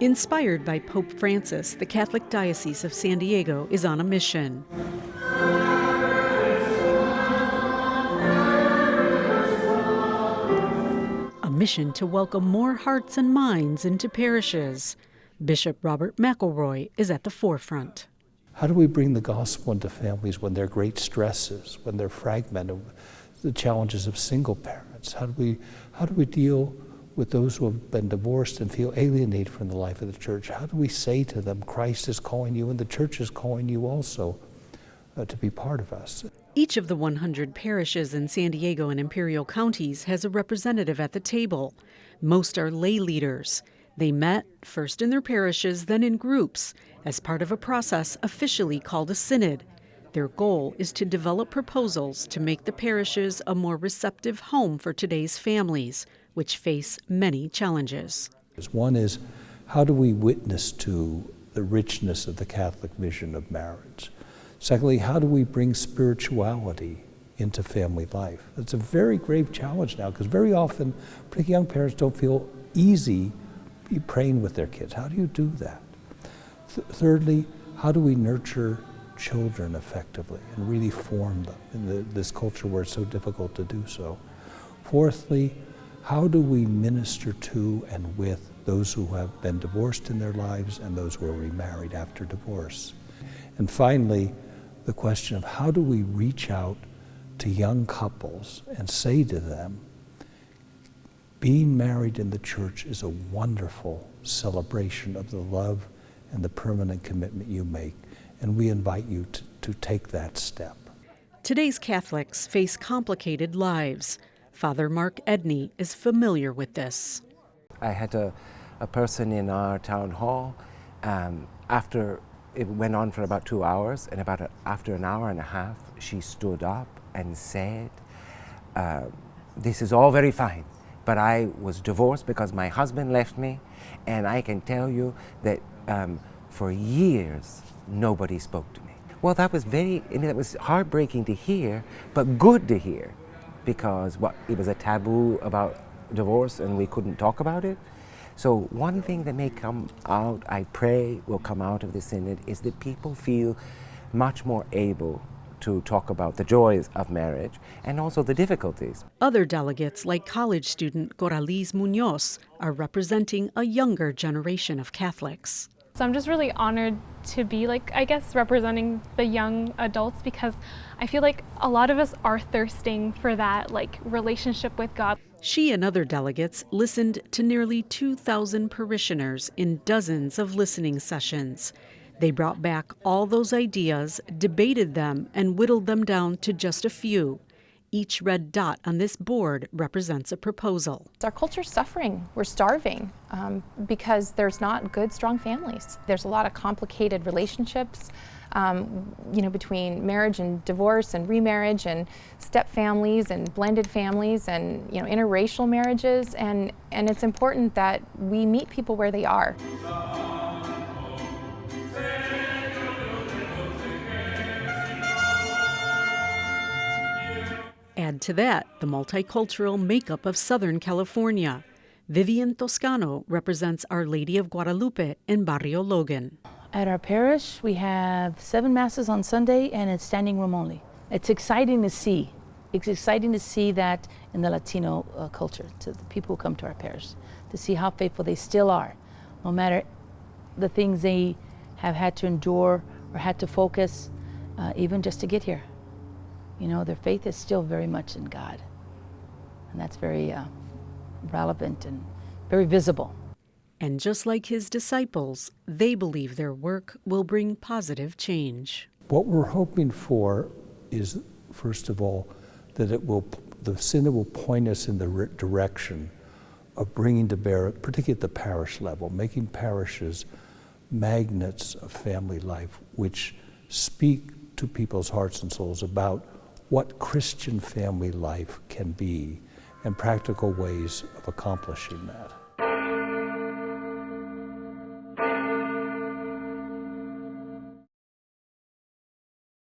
Inspired by Pope Francis, the Catholic Diocese of San Diego is on a mission. A mission to welcome more hearts and minds into parishes. Bishop Robert McElroy is at the forefront. How do we bring the gospel into families when there are great stresses, when they're fragmented, the challenges of single parents? How do we deal with those who have been divorced and feel alienated from the life of the church? How do we say to them, Christ is calling you and the church is calling you also to be part of us? Each of the 100 parishes in San Diego and Imperial counties has a representative at the table. Most are lay leaders. They met, first in their parishes, then in groups, as part of a process officially called a Synod. Their goal is to develop proposals to make the parishes a more receptive home for today's families, which face many challenges. One is, how do we witness to the richness of the Catholic vision of marriage? Secondly, how do we bring spirituality into family life? It's a very grave challenge now, because very often, particularly young parents don't feel easy praying with their kids. How do you do that? Thirdly, how do we nurture children effectively and really form them in this culture where it's so difficult to do so? Fourthly, how do we minister to and with those who have been divorced in their lives and those who are remarried after divorce? And finally, the question of how do we reach out to young couples and say to them, being married in the church is a wonderful celebration of the love and the permanent commitment you make, and we invite you to take that step. Today's Catholics face complicated lives. Father Mark Edney is familiar with this. I had a person in our town hall, after it went on for about 2 hours, and after an hour and a half, she stood up and said, this is all very fine, but I was divorced because my husband left me, and I can tell you that for years, nobody spoke to me. Well, that was heartbreaking to hear, but good to hear, because it was a taboo about divorce and we couldn't talk about it. So one thing that may come out, I pray will come out of the Synod, is that people feel much more able to talk about the joys of marriage and also the difficulties. Other delegates, like college student Coraliz Munoz, are representing a younger generation of Catholics. So I'm just really honored to be, representing the young adults, because I feel like a lot of us are thirsting for that, relationship with God. She and other delegates listened to nearly 2,000 parishioners in dozens of listening sessions. They brought back all those ideas, debated them, and whittled them down to just a few. Each red dot on this board represents a proposal. Our culture's suffering. We're starving because there's not good, strong families. There's a lot of complicated relationships, between marriage and divorce and remarriage and step families and blended families and, interracial marriages. And it's important that we meet people where they are. Add to that the multicultural makeup of Southern California. Vivian Toscano represents Our Lady of Guadalupe in Barrio Logan. At our parish, we have 7 masses on Sunday, and it's standing room only. It's exciting to see. It's exciting to see that in the Latino culture, to the people who come to our parish, to see how faithful they still are, no matter the things they have had to endure or had to focus, even just to get here. Their faith is still very much in God, and that's very relevant and very visible. And just like his disciples, they believe their work will bring positive change. What we're hoping for is, first of all, that the Synod will point us in the direction of bringing to bear, particularly at the parish level, making parishes magnets of family life, which speak to people's hearts and souls about what Christian family life can be and practical ways of accomplishing that.